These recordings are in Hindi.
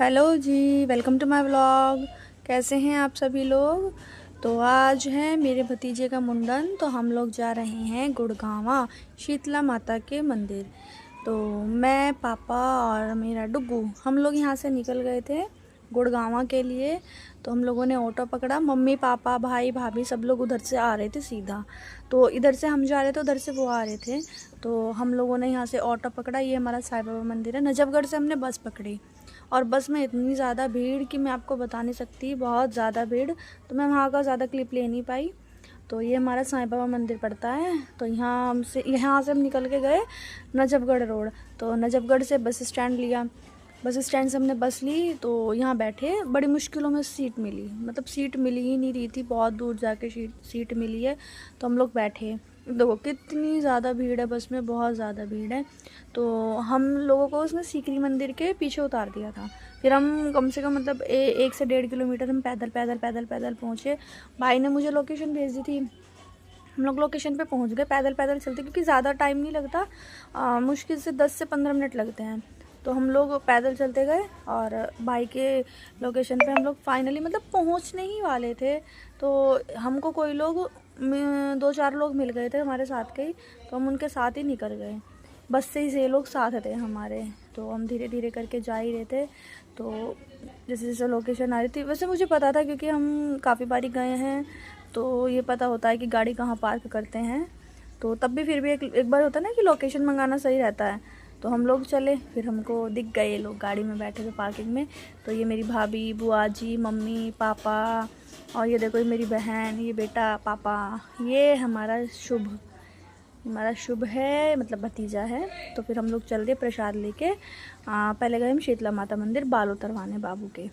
Hello ji, welcome to my vlog. कैसे हैं आप सभी लोग। तो आज है मेरे भतीजे का मुंडन, तो हम लोग जा रहे हैं गुड़गांवा शीतला माता के मंदिर। तो मैं, पापा और मेरा डुग्गू हम लोग यहाँ से निकल गए थे गुड़गांवा के लिए। तो हम लोगों ने ऑटो पकड़ा, मम्मी पापा भाई भाभी सब लोग उधर से आ रहे थे सीधा। तो इधर से हम जा रहे थे, उधर से वो आ रहे थे। तो हम लोगों ने यहाँ से ऑटो पकड़ा। ये हमारा साईं बाबा मंदिर है। नजफगढ़ से हमने बस पकड़ी और बस में इतनी ज़्यादा भीड़ कि मैं आपको बता नहीं सकती, बहुत ज़्यादा भीड़। तो मैं वहाँ का ज़्यादा क्लिप ले नहीं पाई। तो ये हमारा साईं बाबा मंदिर पड़ता है। तो यहाँ से हम निकल के गए नजफगढ़ रोड। तो नजफगढ़ से बस स्टैंड लिया। बस स्टैंड से हमने बस ली, तो यहाँ बैठे। बड़ी मुश्किलों में सीट मिली, मतलब सीट मिली ही नहीं रही थी, बहुत दूर जाके सीट मिली है। तो हम लोग बैठे। देखो कितनी ज़्यादा भीड़ है बस में, बहुत ज़्यादा भीड़ है। तो हम लोगों को उसने सीकरी मंदिर के पीछे उतार दिया था। फिर हम कम से कम मतलब 1 से 1.5 किलोमीटर हम पैदल पैदल पैदल पैदल पहुँचे। भाई ने मुझे लोकेशन भेज दी थी, हम लोग लोकेशन पे पहुंच गए पैदल पैदल चलते, क्योंकि ज़्यादा टाइम नहीं लगता। मुश्किल से 10 से 15 मिनट लगते हैं। तो हम लोग पैदल चलते गए और भाई के लोकेशन पे हम लोग फाइनली मतलब पहुंचने ही वाले थे। तो हमको कोई लोग 2-4 लोग मिल गए थे हमारे साथ के ही। तो हम उनके साथ ही निकल गए। बस से ही 6 लोग साथ थे हमारे। तो हम धीरे धीरे करके जा ही रहे थे। तो जैसे जैसे लोकेशन आ रही थी, वैसे मुझे पता था क्योंकि हम काफ़ी बारी गए हैं। तो ये पता होता है कि गाड़ी कहाँ पार्क करते हैं। तो तब भी फिर भी एक बार होता है ना कि लोकेशन मंगाना सही रहता है। तो हम लोग चले, फिर हमको दिख गए ये लोग गाड़ी में बैठे थे पार्किंग में। तो ये मेरी भाभी, बुआ जी, मम्मी पापा, और ये देखो ये मेरी बहन, ये बेटा पापा, ये हमारा शुभ है, मतलब भतीजा है। तो फिर हम लोग चल दिए प्रसाद लेके। पहले गए हम शीतला माता मंदिर बाल उतरवाने बाबू के।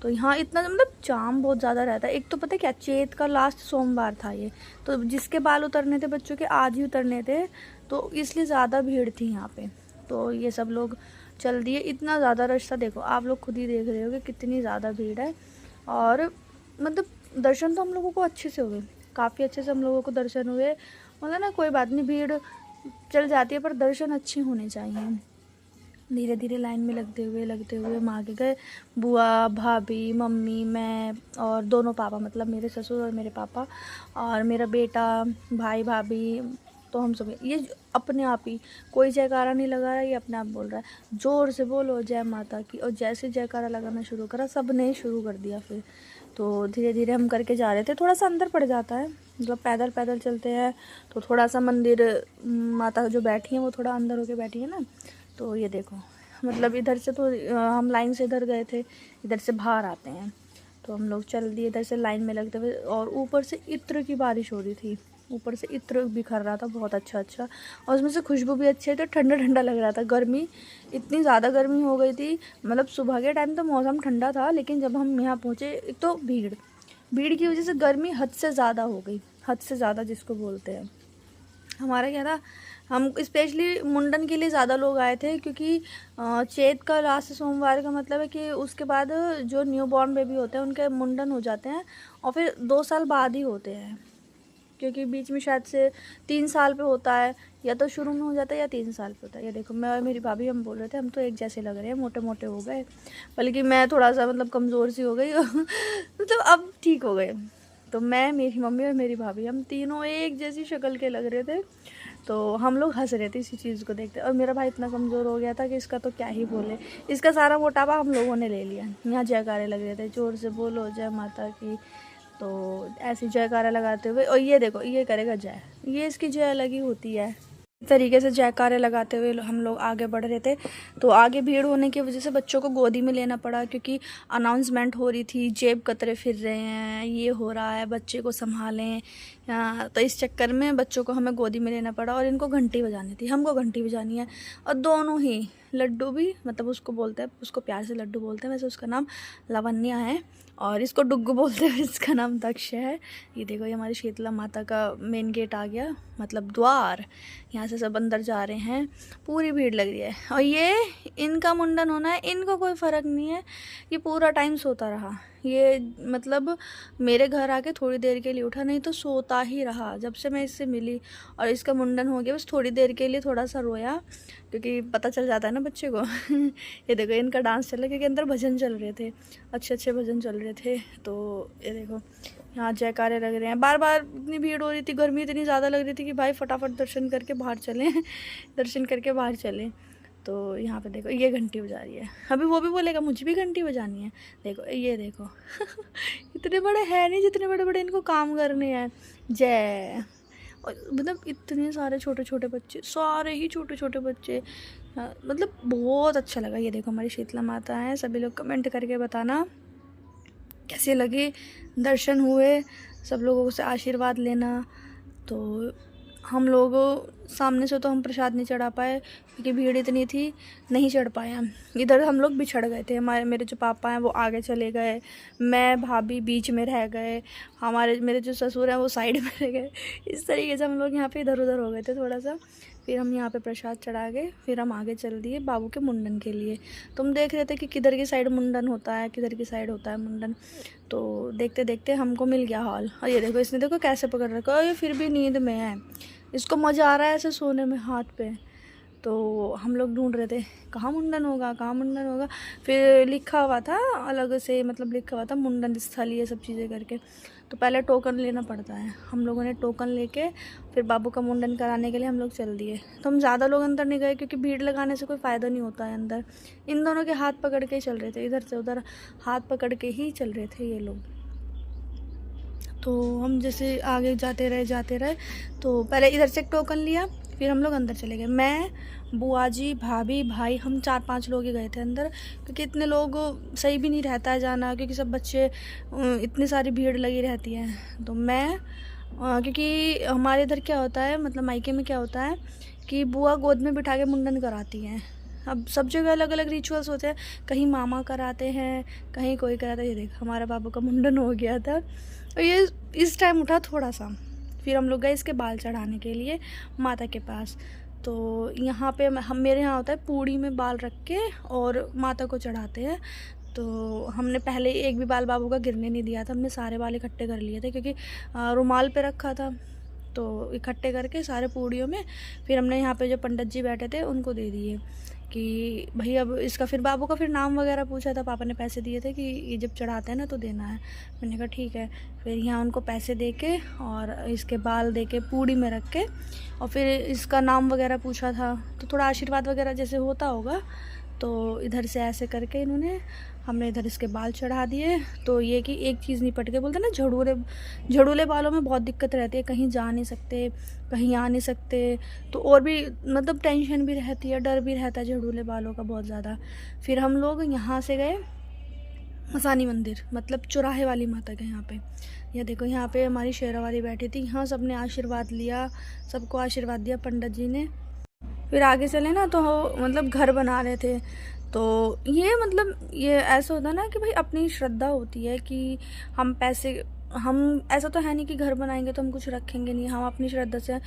तो यहाँ इतना मतलब जाम बहुत ज़्यादा रहता है। एक तो पता है क्या, चैत का लास्ट सोमवार था ये। तो जिसके बाल उतरने थे बच्चों के, आज ही उतरने थे। तो इसलिए ज़्यादा भीड़ थी यहाँ पे। तो ये सब लोग चल दिए। इतना ज़्यादा रश था, देखो आप लोग खुद ही देख रहे हो कि कितनी ज़्यादा भीड़ है। और मतलब दर्शन तो हम लोगों को अच्छे से हुए, काफ़ी अच्छे से हम लोगों को दर्शन हुए। मतलब ना कोई बात नहीं, भीड़ चल जाती है पर दर्शन अच्छे होने चाहिए। धीरे धीरे लाइन में लगते हुए हम आगे गए। बुआ भाभी मम्मी मैं और दोनों पापा, मतलब मेरे ससुर और मेरे पापा और मेरा बेटा, भाई भाभी। तो हम सब ये अपने आप ही, कोई जयकारा नहीं लगा रहा है, ये अपने आप बोल रहा है ज़ोर से बोलो जय माता की। और जैसे जयकारा लगाना शुरू करा, सब ने शुरू कर दिया फिर। तो धीरे धीरे हम करके जा रहे थे। थोड़ा सा अंदर पड़ जाता है, मतलब पैदल पैदल चलते हैं। तो थोड़ा सा मंदिर, माता जो बैठी हैं वो थोड़ा अंदर होके बैठी है ना। तो ये देखो, मतलब इधर से तो हम लाइन से इधर गए थे, इधर से बाहर आते हैं। तो हम लोग चल दिए इधर से लाइन में लगते हुए। और ऊपर से इत्र की बारिश हो रही थी, ऊपर से इत्र बिखर रहा था बहुत अच्छा अच्छा। और उसमें से खुशबू भी अच्छी है, तो ठंडा ठंडा लग रहा था। गर्मी, इतनी ज़्यादा गर्मी हो गई थी। मतलब सुबह के टाइम तो मौसम ठंडा था, लेकिन जब हम यहाँ पहुँचे, एक तो भीड़ की वजह से गर्मी हद से ज़्यादा हो गई, हद से ज़्यादा जिसको बोलते हैं। हमारा क्या था, हम स्पेशली मुंडन के लिए ज़्यादा लोग आए थे, क्योंकि चैत का लास्ट सोमवार का मतलब है कि उसके बाद जो न्यू बॉर्न बेबी होते हैं उनके मुंडन हो जाते हैं। और फिर 2 साल बाद ही होते हैं, क्योंकि बीच में शायद से 3 साल पे होता है, या तो शुरू में हो जाता है या 3 साल पे होता है। ये देखो मैं और मेरी भाभी हम बोल रहे थे हम तो एक जैसे लग रहे हैं, मोटे मोटे हो गए। बल्कि मैं थोड़ा सा मतलब कमज़ोर सी हो गई मतलब अब ठीक हो गए। तो मैं, मेरी मम्मी और मेरी भाभी, हम तीनों एक जैसी शक्ल के लग रहे थे। तो हम लोग हंस रहे थे इसी चीज़ को देखते। और मेरा भाई इतना कमज़ोर हो गया था कि इसका तो क्या ही बोले, इसका सारा मोटापा हम लोगों ने ले लिया। यहाँ जयकारे लग रहे थे, जोर से बोलो जय माता की। तो ऐसी जयकारा लगाते हुए, और ये देखो ये करेगा जय, ये इसकी जय अलग ही होती है। इस तरीके से जयकारे लगाते हुए हम लोग आगे बढ़ रहे थे। तो आगे भीड़ होने की वजह से बच्चों को गोदी में लेना पड़ा, क्योंकि अनाउंसमेंट हो रही थी, जेब कतरे फिर रहे हैं, ये हो रहा है, बच्चे को संभालें। तो इस चक्कर में बच्चों को हमें गोदी में लेना पड़ा। और इनको घंटी बजानी थी, हमको घंटी बजानी है। और दोनों ही, लड्डू भी, मतलब उसको बोलते हैं, उसको प्यार से लड्डू बोलते हैं, वैसे उसका नाम लावण्या है। और इसको डुग्गू बोलते हैं, इसका नाम दक्ष है। ये देखो, ये हमारी शीतला माता का मेन गेट आ गया, मतलब द्वार। यहाँ से सब अंदर जा रहे हैं, पूरी भीड़ लग रही है। और ये इनका मुंडन होना है, इनको कोई फ़र्क नहीं है, ये पूरा टाइम सोता रहा। ये मतलब मेरे घर आके थोड़ी देर के लिए उठा, नहीं तो सोता ही रहा जब से मैं इससे मिली। और इसका मुंडन हो गया, बस थोड़ी देर के लिए थोड़ा सा रोया, क्योंकि पता चल जाता है ना बच्चे को। ये देखो, इनका डांस चल रहा है, क्योंकि अंदर भजन चल रहे थे, अच्छे अच्छे भजन चल रहे थे। तो ये देखो, यहाँ जयकारे लग रहे हैं। बार बार इतनी भीड़ हो रही थी, गर्मी इतनी ज़्यादा लग रही थी कि भाई फटाफट दर्शन करके बाहर चलें। दर्शन करके बाहर चलें। तो यहाँ पे देखो, ये घंटी बजा रही है। अभी वो भी बोलेगा मुझे भी घंटी बजानी है। देखो, ये देखो। इतने बड़े हैं नहीं जितने बड़े बड़े इनको काम करने हैं। जय। और मतलब इतने सारे छोटे छोटे बच्चे, सारे ही छोटे छोटे बच्चे, मतलब बहुत अच्छा लगा। ये देखो, हमारी शीतला माता है। सभी लोग कमेंट करके बताना कैसे लगे, दर्शन हुए, सब लोगों से आशीर्वाद लेना। तो हम लोग सामने से तो हम प्रसाद नहीं चढ़ा पाए, क्योंकि भीड़ इतनी थी, नहीं चढ़ पाए हम। इधर हम लोग बिछड़ गए थे, मेरे जो पापा हैं वो आगे चले गए, मैं भाभी बीच में रह गए, मेरे जो ससुर हैं वो साइड में रह गए। इस तरीके से हम लोग यहाँ पे इधर उधर हो गए थे थोड़ा सा। फिर हम यहाँ पे प्रसाद चढ़ा के फिर हम आगे चल दिए बाबू के मुंडन के लिए। तुम देख रहे थे कि किधर की साइड मुंडन होता है, किधर की साइड होता है मुंडन। तो देखते देखते हमको मिल गया हॉल। और ये देखो, इसने देखो कैसे पकड़ रखा है, ये फिर भी नींद में है, इसको मज़ा आ रहा है ऐसे सोने में हाथ पे। तो हम लोग ढूंढ रहे थे कहाँ मुंडन होगा, कहाँ मुंडन होगा। फिर लिखा हुआ था अलग से, मतलब लिखा हुआ था मुंडन स्थल, ये सब चीज़ें करके। तो पहले टोकन लेना पड़ता है। हम लोगों ने टोकन लेके फिर बाबू का मुंडन कराने के लिए हम लोग चल दिए। तो हम ज़्यादा लोग अंदर नहीं गए, क्योंकि भीड़ लगाने से कोई फ़ायदा नहीं होता है अंदर। इन दोनों के हाथ पकड़ के ही चल रहे थे, इधर से उधर हाथ पकड़ के ही चल रहे थे ये लोग। तो हम जैसे आगे जाते रहे, तो पहले इधर से एक टोकन लिया, फिर हम लोग अंदर चले गए। मैं, बुआ जी, भाभी, भाई, हम 4-5 लोग ही गए थे अंदर, क्योंकि इतने लोग सही भी नहीं रहता है जाना, क्योंकि सब बच्चे, इतनी सारी भीड़ लगी रहती है। तो मैं, क्योंकि हमारे इधर क्या होता है, मतलब मायके में क्या होता है कि बुआ गोद में बिठा के मुंडन कराती हैं। अब सब जगह अलग अलग रिचुअल्स होते हैं, कहीं मामा कराते हैं, कहीं कोई कराता है। ये देख, हमारा बाबू का मुंडन हो गया था, और ये इस टाइम उठा थोड़ा सा। फिर हम लोग गए इसके बाल चढ़ाने के लिए माता के पास। तो यहाँ पे मेरे यहाँ होता है पूड़ी में बाल रख के और माता को चढ़ाते हैं। तो हमने पहले एक भी बाल बाबू का गिरने नहीं दिया था, हमने सारे बाल इकट्ठे कर लिए थे, क्योंकि रुमाल पे रखा था। तो इकट्ठे करके सारे पूड़ियों में फिर हमने यहाँ पे जो पंडित जी बैठे थे उनको दे दिए कि भाई अब इसका, फिर बाबू का फिर नाम वगैरह पूछा था, पापा ने पैसे दिए थे कि ये जब चढ़ाते हैं ना तो देना है। मैंने कहा ठीक है। फिर यहाँ उनको पैसे दे के और इसके बाल दे के पूड़ी में रख के, और फिर इसका नाम वगैरह पूछा था, तो थोड़ा आशीर्वाद वगैरह जैसे होता होगा। तो इधर से ऐसे करके हमने इधर इसके बाल चढ़ा दिए। तो ये कि एक चीज़ नहीं पट के, बोलते ना झड़ूले बालों में बहुत दिक्कत रहती है, कहीं जा नहीं सकते, कहीं आ नहीं सकते। तो और भी मतलब टेंशन भी रहती है, डर भी रहता है झड़ूले बालों का बहुत ज़्यादा। फिर हम लोग यहाँ से गए मसानी मंदिर, मतलब चौराहे वाली माता के यहाँ पे। यह देखो, यहाँ पे हमारी शेरावाली बैठी थी, यहाँ सबने आशीर्वाद लिया, सबको आशीर्वाद दिया पंडित जी ने। फिर आगे चले ना तो मतलब घर बना रहे थे। तो ये मतलब ये ऐसा होता है ना कि भाई अपनी श्रद्धा होती है कि हम ऐसा तो है नहीं कि घर बनाएंगे तो हम कुछ रखेंगे नहीं, हम अपनी श्रद्धा से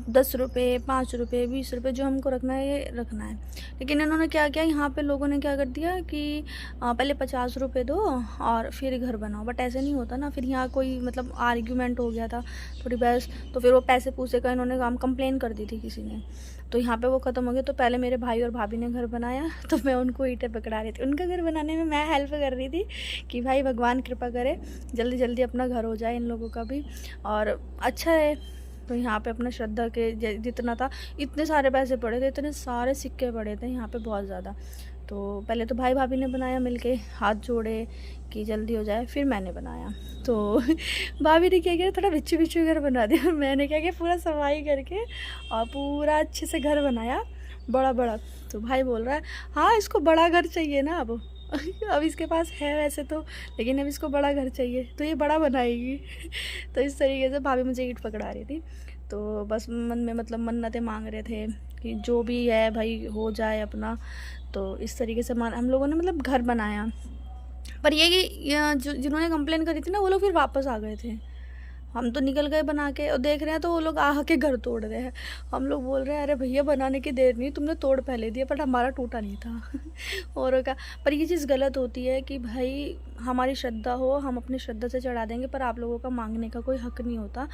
10 रुपये, 5 रुपये, 20 रुपये जो हमको रखना है ये रखना है। लेकिन इन्होंने क्या किया, यहाँ पे लोगों ने क्या कर दिया कि पहले 50 रुपये दो और फिर घर बनाओ। बट ऐसे नहीं होता ना, फिर यहाँ कोई मतलब आर्ग्यूमेंट हो गया था, थोड़ी बहस, तो फिर वो पैसे पूसे का इन्होंने कंप्लेन कर दी थी किसी ने। तो यहाँ पे वो ख़त्म हो गया। तो पहले मेरे भाई और भाभी ने घर बनाया, तो मैं उनको ईंटें पकड़ा रही थी, उनका घर बनाने में मैं हेल्प कर रही थी कि भाई भगवान कृपा करे जल्दी जल्दी अपना घर हो जाए इन लोगों का भी और अच्छा है। तो यहाँ पे अपना श्रद्धा के जितना था, इतने सारे पैसे पड़े थे, इतने सारे सिक्के पड़े थे यहाँ पे बहुत ज़्यादा। तो पहले तो भाई भाभी ने बनाया मिलके, हाथ जोड़े कि जल्दी हो जाए, फिर मैंने बनाया। तो भाभी ने क्या किया, थोड़ा बिच्छू बिच्छू घर बना दिया, और मैंने क्या किया पूरा सफाई करके और पूरा अच्छे से घर बनाया बड़ा बड़ा। तो भाई बोल रहा है हाँ इसको बड़ा घर चाहिए ना अब अब इसके पास है वैसे तो, लेकिन अब इसको बड़ा घर चाहिए तो ये बड़ा बनाएगी। तो इस तरीके से भाभी मुझे ईंट पकड़ा रही थी। तो बस मन में मतलब मन्नतें मांग रहे थे कि जो भी है भाई हो जाए अपना। तो इस तरीके से हम लोगों ने मतलब घर बनाया। पर ये कि जो जिन्होंने कंप्लेन करी थी ना वो लोग फिर वापस आ गए थे। हम तो निकल गए बना के और देख रहे हैं तो वो लोग आके घर तोड़ रहे हैं। हम लोग बोल रहे हैं अरे भैया बनाने की देर नहीं, तुमने तोड़ पहले दिया, बट हमारा टूटा नहीं था। और का पर ये चीज़ गलत होती है कि भाई हमारी श्रद्धा हो, हम अपनी श्रद्धा से चढ़ा देंगे, पर आप लोगों का मांगने का कोई हक नहीं होता।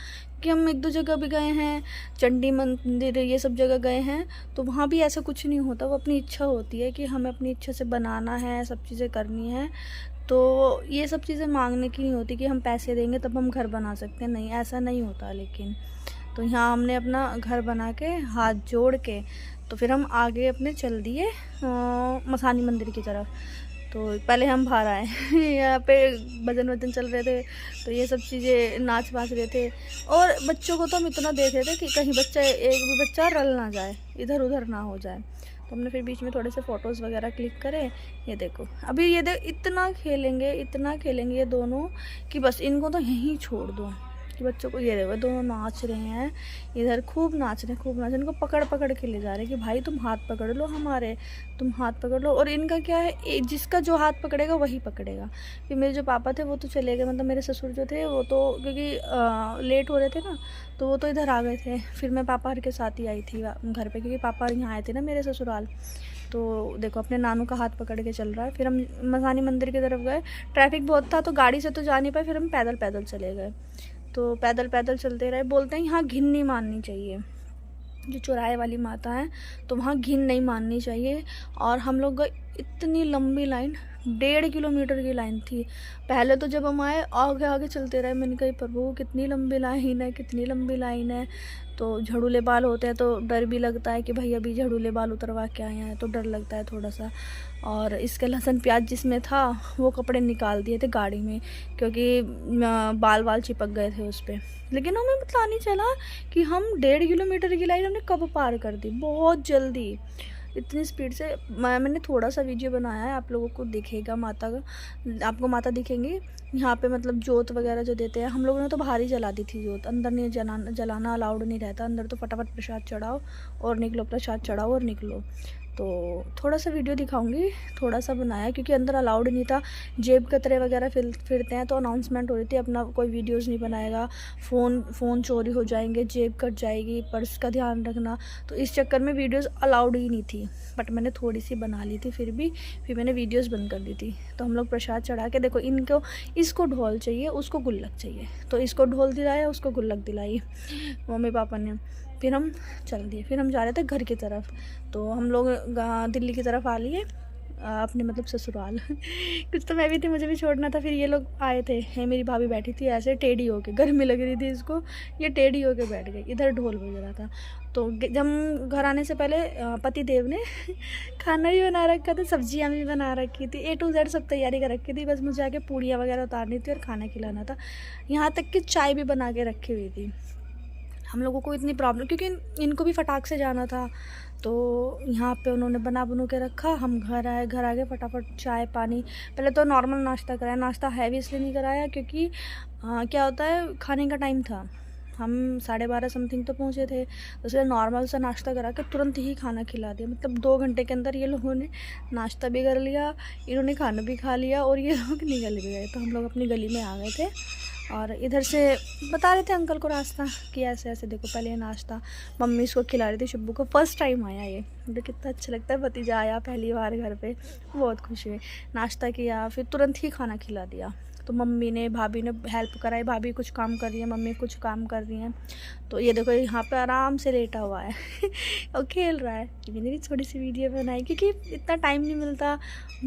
कि हम एक दो जगह भी गए हैं, चंडी मंदिर ये सब जगह गए हैं, तो वहाँ भी ऐसा कुछ नहीं होता। वो अपनी इच्छा होती है कि हमें अपनी इच्छा से बनाना है, सब चीज़ें करनी है। तो ये सब चीज़ें मांगने की नहीं होती कि हम पैसे देंगे तब हम घर बना सकते हैं, नहीं ऐसा नहीं होता। लेकिन तो यहाँ हमने अपना घर बना के हाथ जोड़ के तो फिर हम आगे अपने चल दिए मसानी मंदिर की तरफ। तो पहले हम बाहर आए यहाँ पे भजन वजन चल रहे थे, तो ये सब चीज़ें नाच बाज रहे थे। और बच्चों को तो हम इतना देख रहे थे कि कहीं बच्चा एक भी बच्चा रल ना जाए, इधर उधर ना हो जाए। तो हमने फिर बीच में थोड़े से फ़ोटोज़ वगैरह क्लिक करे। ये देखो अभी ये इतना खेलेंगे ये दोनों कि बस इनको तो यहीं छोड़ दो कि बच्चों को। ये देखो दोनों नाच रहे हैं इधर, खूब नाच रहे हैं। इनको पकड़ पकड़ के ले जा रहे हैं कि भाई तुम हाथ पकड़ लो हमारे, तुम हाथ पकड़ लो। और इनका क्या है, जिसका जो हाथ पकड़ेगा वही पकड़ेगा। फिर मेरे जो पापा थे वो तो चले गए, मतलब मेरे ससुर जो थे वो तो क्योंकि लेट हो रहे थे ना, तो वो तो इधर आ गए थे। फिर मैं पापा के साथ ही आई थी घर पे, क्योंकि पापा यहाँ आए थे ना मेरे ससुराल। तो देखो अपने नानू का हाथ पकड़ के चल रहा है। फिर हम मसानी मंदिर की तरफ गए। ट्रैफिक बहुत था तो गाड़ी से तो जा नहीं पाए, फिर हम पैदल पैदल चले गए। तो पैदल पैदल चलते रहे। बोलते हैं यहाँ घिन नहीं माननी चाहिए, जो चौराहे वाली माता है तो वहाँ घिन नहीं माननी चाहिए। और हम लोग गए, इतनी लंबी लाइन, 1.5 किलोमीटर की लाइन थी। पहले तो जब हम आए आगे आगे चलते रहे, मैंने कहा प्रभु कितनी लंबी लाइन है, कितनी लंबी लाइन है। तो झड़ूले बाल होते हैं तो डर भी लगता है कि भाई अभी झड़ूले बाल उतरवा के आए हैं, तो डर लगता है थोड़ा सा। और इसके लहसुन प्याज जिसमें था वो कपड़े निकाल दिए थे गाड़ी में, क्योंकि बाल वाल चिपक गए थे उस पर। लेकिन हमें पता नहीं चला कि हम 1.5 किलोमीटर की लाइन हमने कब पार कर दी, बहुत जल्दी, इतनी स्पीड से। मैंने थोड़ा सा वीडियो बनाया है, आप लोगों को दिखेगा माता का, आपको माता दिखेंगी यहाँ पे। मतलब जोत वगैरह जो देते हैं, हम लोगों ने तो बाहर ही जला दी थी जोत, अंदर नहीं जलाना अलाउड नहीं रहता। अंदर तो फटाफट प्रसाद चढ़ाओ और निकलो, प्रसाद चढ़ाओ और निकलो। तो थोड़ा सा वीडियो दिखाऊंगी, थोड़ा सा बनाया क्योंकि अंदर अलाउड नहीं था। जेब कतरे वगैरह फिरते हैं तो अनाउंसमेंट हो रही थी अपना कोई वीडियोस नहीं बनाएगा, फ़ोन चोरी हो जाएंगे, जेब कट जाएगी, पर्स का ध्यान रखना। तो इस चक्कर में वीडियोस अलाउड ही नहीं थी, बट मैंने थोड़ी सी बना ली थी फिर मैंने वीडियोस बंद कर दी थी। तो हम लोग प्रसाद चढ़ा के देखो, इसको ढोल चाहिए, उसको गुल्लक चाहिए, तो इसको ढोल दिलाया, उसको गुल्लक दिलाई मम्मी पापा ने। फिर हम चल दिए, फिर हम जा रहे थे घर की तरफ। तो हम लोग दिल्ली की तरफ आ लिए अपने मतलब ससुराल। कुछ तो मैं भी थी, मुझे भी छोड़ना था। फिर ये लोग आए थे, मेरी भाभी बैठी थी ऐसे टेढ़ी होके, गर्मी लग रही थी इसको, ये टेढ़ी होके बैठ गई, इधर ढोल बज रहा था। तो जब घर आने से पहले पति देव ने खाना भी बना रखा था, सब्जियां भी बना रखी थी, A to Z सब तैयारी कर रखी थी। बस मुझे आके पूड़ियाँ वगैरह उतारनी थी और खाना खिलाना था। यहाँ तक कि चाय भी बना के रखी हुई थी। हम लोगों को इतनी प्रॉब्लम, क्योंकि इनको भी फटाक से जाना था, तो यहाँ पे उन्होंने बना के रखा। हम घर आए फटाफट चाय पानी, पहले तो नॉर्मल नाश्ता कराया। नाश्ता हैवी इसलिए नहीं कराया क्योंकि क्या होता है, खाने का टाइम था, हम 12:30 समथिंग तो पहुँचे थे। तो इसलिए नॉर्मल सा नाश्ता करा के तुरंत ही खाना खिला दिया। मतलब 2 घंटे के अंदर ये लोगों ने नाश्ता भी कर लिया, इन्होंने खाना भी खा लिया और ये लोग निकल भी गए। तो हम लोग अपनी गली में आ गए थे और इधर से बता रहे थे अंकल को रास्ता कि ऐसे ऐसे देखो। पहले नाश्ता मम्मी इसको खिला रही थी, शुब्बू को। फर्स्ट टाइम आया ये, मुझे कितना अच्छा लगता है, भतीजा आया पहली बार घर पे, बहुत खुश हुई। नाश्ता किया, फिर तुरंत ही खाना खिला दिया। तो मम्मी ने, भाभी ने हेल्प कराई, भाभी कुछ काम कर रही है, मम्मी कुछ काम कर रही हैं। तो ये देखो यहाँ पे आराम से लेटा हुआ है और खेल रहा है। मैंने भी थोड़ी सी वीडियो बनाई क्योंकि इतना टाइम नहीं मिलता,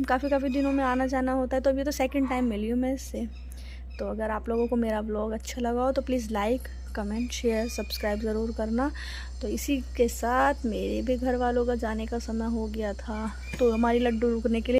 काफ़ी दिनों में आना जाना होता है। तो अभी तो सेकंड टाइम मिली हूँ मैं इससे। तो अगर आप लोगों को मेरा ब्लॉग अच्छा लगा हो तो please like, comment, share, subscribe ज़रूर करना। तो इसी के साथ मेरे भी घर वालों का जाने का समय हो गया था, तो हमारी लड्डू रुकने के लिए